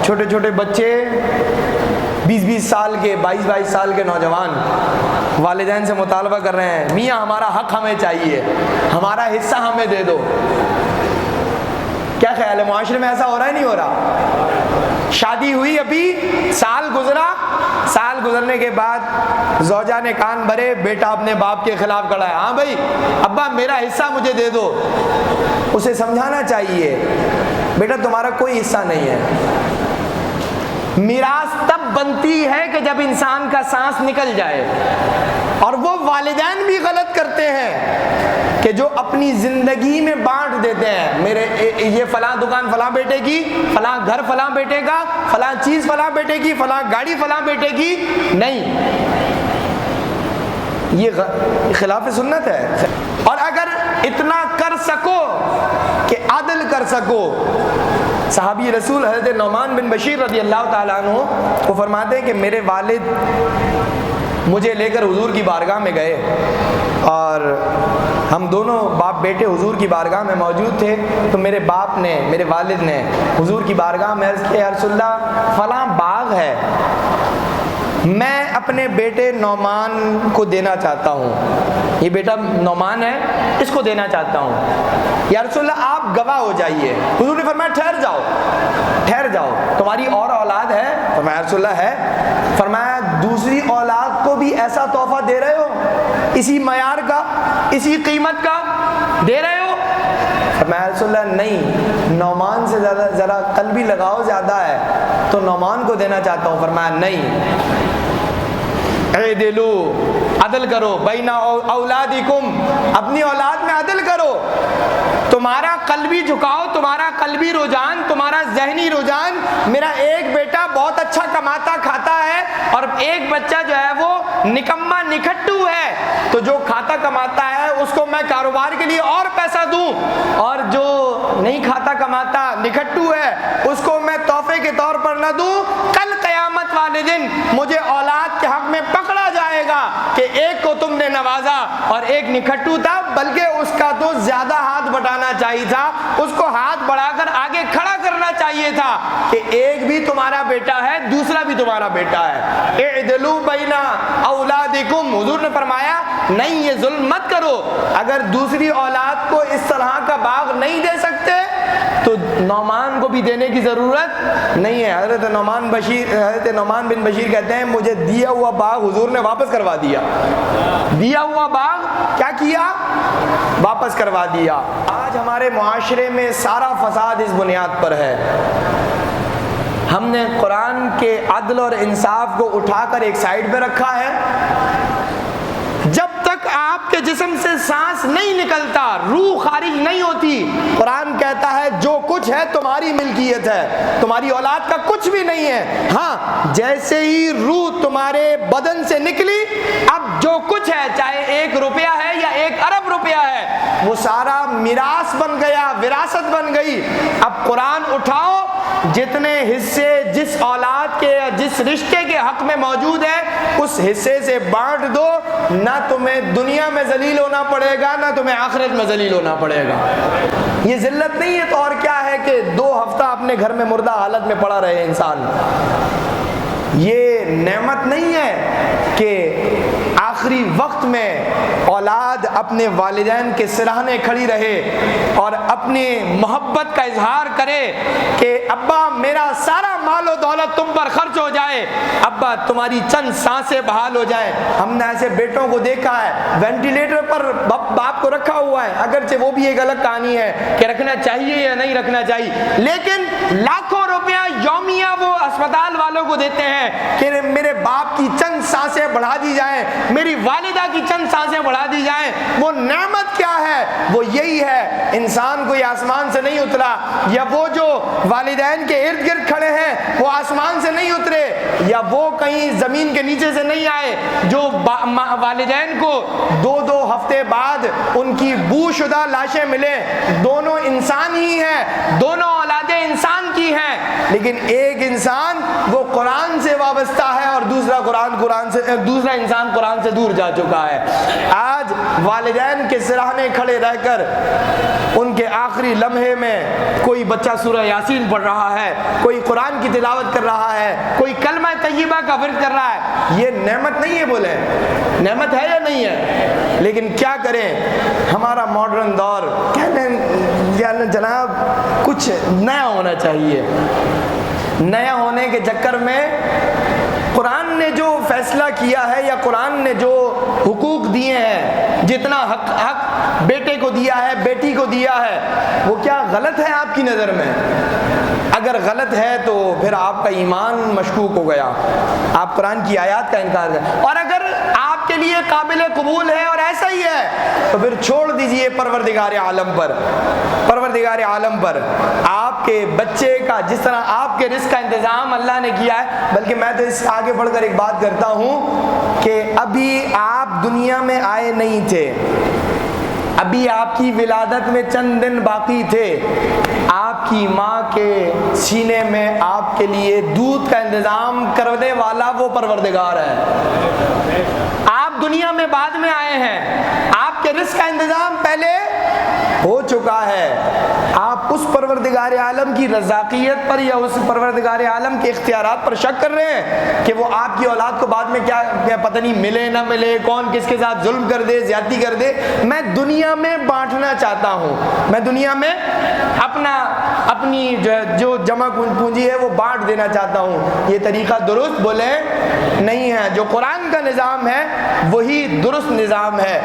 چھوٹے چھوٹے بچے 20 سال کے 22 سال کے نوجوان والدین سے مطالبہ کر رہے ہیں میاں ہمارا حق ہمیں چاہیے، ہمارا حصہ ہمیں دے دو۔ کیا خیال ہے معاشرے میں ایسا ہو رہا ہے نہیں ہو رہا؟ شادی ہوئی ابھی سال گزرا، سال گزرنے کے بعد زوجہ نے کان بھرے، بیٹا اپنے باپ کے خلاف کھڑا ہے، ہاں بھائی ابا میرا حصہ مجھے دے دو۔ اسے سمجھانا چاہیے بیٹا تمہارا کوئی حصہ نہیں ہے۔ میراث تب بنتی ہے کہ جب انسان کا سانس نکل جائے، اور وہ والدین بھی غلط کرتے ہیں کہ جو اپنی زندگی میں بانٹ دیتے ہیں، میرے یہ فلاں دکان فلاں بیٹے کی، فلاں گھر فلاں بیٹے کا، فلاں چیز فلاں بیٹے کی، فلاں گاڑی فلاں بیٹے کی۔ نہیں، یہ خلاف سنت ہے۔ اور اگر اتنا کر سکو کہ عدل کر سکو، صحابی رسول حضرت نعمان بن بشیر رضی اللہ تعالیٰ عنہ وہ فرماتے ہیں کہ میرے والد مجھے لے کر حضور کی بارگاہ میں گئے، اور ہم دونوں باپ بیٹے حضور کی بارگاہ میں موجود تھے، تو میرے باپ نے، میرے والد نے حضور کی بارگاہ میں عرض کیا یا رسول اللہ فلاں باغ ہے، میں اپنے بیٹے نعمان کو دینا چاہتا ہوں، یہ بیٹا نعمان ہے اس کو دینا چاہتا ہوں، یا رسول اللہ آپ گواہ ہو جائیے۔ حضور نے فرمایا ٹھہر جاؤ تمہاری اور اولاد ہے؟ فرمایا رسول اللہ ہے۔ فرمایا دوسری اولاد کو بھی ایسا تحفہ دے رہے ہو، اسی معیار کا، اسی قیمت کا دے رہے ہو؟ فرمایا رسول اللہ نہیں، نعمان سے زیادہ ذرا قلبی لگاؤ زیادہ ہے تو نعمان کو دینا چاہتا ہوں۔ فرمایا نہیں، اعدلو عدل کرو، بین اولادکم اپنی اولاد میں عدل کرو، تمہارا قلبی جھکاؤ، تمہارا قلبی رجحان، تمہارا ذہنی رجحان میرا ایک بیٹا بہت اچھا کماتا کھاتا ہے اور ایک بچہ جو ہے وہ نکما نکھٹو ہے، تو جو کھاتا کماتا ہے اس کو میں کاروبار کے لیے اور پیسہ دوں، اور جو نہیں کھاتا کماتا نکھٹو ہے اس کو میں تحفے کے طور پر نہ دوں۔ کل قیامت والے دن مجھے اولاد کے حق میں پکڑا جائے گا کہ ایک کو تم نے نوازا اور ایک نکھٹو تھا، بلکہ اس کا تو زیادہ ہاتھ بٹانا چاہیے تھا، اس کو ہاتھ بڑھا کر آگے کھڑا کرنا چاہیے تھا کہ ایک بھی تمہارا بیٹا ہے، دوسرا بھی تمہارا بیٹا ہے۔ اعدلوا بین اولادکم، حضور نے فرمایا نہیں یہ ظلم مت کرو، اگر دوسری اولاد کو اس طرح کا باغ نہیں دے سکتے تو نعمان کو بھی دینے کی ضرورت نہیں ہے۔ حضرت نعمان بن بشیر کہتے ہیں مجھے دیا ہوا باغ حضور نے واپس کروا دیا، دیا ہوا باغ کیا کیا؟ واپس کروا دیا۔ آج ہمارے معاشرے میں سارا فساد اس بنیاد پر ہے، ہم نے قرآن کے عدل اور انصاف کو اٹھا کر ایک سائیڈ پہ رکھا ہے۔ جب تک آپ کے جسم سے سانس نہیں نکلتا، روح خارج نہیں ہوتی، قرآن کہتا ہے جو کچھ ہے تمہاری ملکیت ہے، تمہاری اولاد کا کچھ بھی نہیں ہے۔ ہاں جیسے ہی روح تمہارے بدن سے نکلی، اب جو کچھ ہے چاہے 1 روپیہ ہے یا 1 ارب روپیہ ہے وہ سارا میراث بن گیا، وراثت بن گئی۔ اب قرآن اٹھاؤ، جتنے حصے جس اولاد کے یا جس رشتے کے حق میں موجود ہے اس حصے سے بانٹ دو، نہ تمہیں دنیا میں ذلیل ہونا پڑے گا نہ تمہیں آخرت میں ذلیل ہونا پڑے گا۔ یہ ذلت نہیں ہے تو اور کیا ہے کہ 2 ہفتہ اپنے گھر میں مردہ حالت میں پڑا رہے انسان۔ یہ نعمت نہیں ہے کہ آخری وقت میں اولاد اپنے والدین کے سراہنے کھڑی رہے اور اپنی محبت کا اظہار کرے کہ ابا میرا سارا مال و دولت تم پر خرچ ہو جائے، ابا تمہاری چند سانسیں بحال ہو جائیں۔ ہم نے ایسے بیٹوں کو دیکھا ہے وینٹیلیٹر پر باپ کو رکھا ہوا ہے، اگرچہ وہ بھی ایک الگ کہانی ہے کہ رکھنا چاہیے یا نہیں رکھنا چاہیے، لیکن لاکھوں روپیہ یومیہ وہ اسپتال والوں کو دیتے ہیں کہ میرے باپ کی چند سانسیں بڑھا دی جائیں، میری والدہ کی چند سانسیں بڑھا دی جائیں۔ وہ نعمت کیا ہے؟ وہ یہی ہے انسان کوئی آسمان سے نہیں اترا، یا وہ جو والدین کے ارد گرد کھڑے ہیں وہ آسمان سے نہیں اترے، یا وہ کہیں زمین کے نیچے سے نہیں آئے جو والدین کو 2 ہفتے بعد ان کی بو شدہ لاشیں ملے۔ دونوں انسان ہی ہیں، دونوں اولادیں انسان کی ہیں، لیکن ایک انسان وہ قرآن سے وابستہ ہے اور دوسرا قرآن قرآن سے دوسرا انسان قرآن سے دور جا چکا ہے. آج والدین کے سراہنے کھڑے رہ کر ان کے آخری لمحے میں کوئی بچہ سورہ یاسین پڑھ رہا ہے, کوئی قرآن کی تلاوت کر رہا ہے, کوئی کلمہ طیبہ کا ورد کر رہا ہے. یہ نعمت نہیں ہے, بولے نعمت ہے یا نہیں ہے؟ لیکن کیا کریں, ہمارا ماڈرن دور کہنے جناب کچھ نیا ہونا چاہیے. نیا ہونے کے چکر میں قرآن نے جو فیصلہ کیا ہے یا قرآن نے جو حقوق دیے ہیں, جتنا حق بیٹے کو دیا ہے, بیٹی کو دیا ہے, وہ کیا غلط ہے آپ کی نظر میں؟ اگر غلط ہے تو پھر آپ کا ایمان مشکوک ہو گیا, آپ قرآن کی آیات کا انکار کریں. اور اگر آپ کے لیے قابل قبول ہے اور ایسا ہی ہے تو پھر چھوڑ دیجئے پروردگار عالم پر. پروردگار عالم پر آپ کے بچے کا جس طرح آپ کے رزق کا انتظام اللہ نے کیا ہے, بلکہ میں تو اس آگے بڑھ کر ایک بات کرتا ہوں کہ ابھی آپ دنیا میں آئے نہیں تھے, ابھی آپ کی ولادت میں چند دن باقی تھے, آپ کی ماں کے سینے میں آپ کے لیے دودھ کا انتظام کرنے والا وہ پروردگار ہے. آپ دنیا میں بعد میں آئے ہیں, آپ کے رزق کا انتظام پہلے ہو چکا ہے. آپ اس پروردگار عالم کی رزاقیت پر یا اس پروردگار عالم کے اختیارات پر شک کر رہے ہیں کہ وہ آپ کی اولاد کو بعد میں کیا پتہ نہیں ملے نہ ملے, کون کس کے ساتھ ظلم کر دے, زیادتی کر دے. میں دنیا میں بانٹنا چاہتا ہوں, میں دنیا میں اپنی جو جمع پونجی ہے وہ بانٹ دینا چاہتا ہوں. یہ طریقہ درست بولے نہیں ہے. جو قرآن کا نظام ہے وہی درست نظام ہے.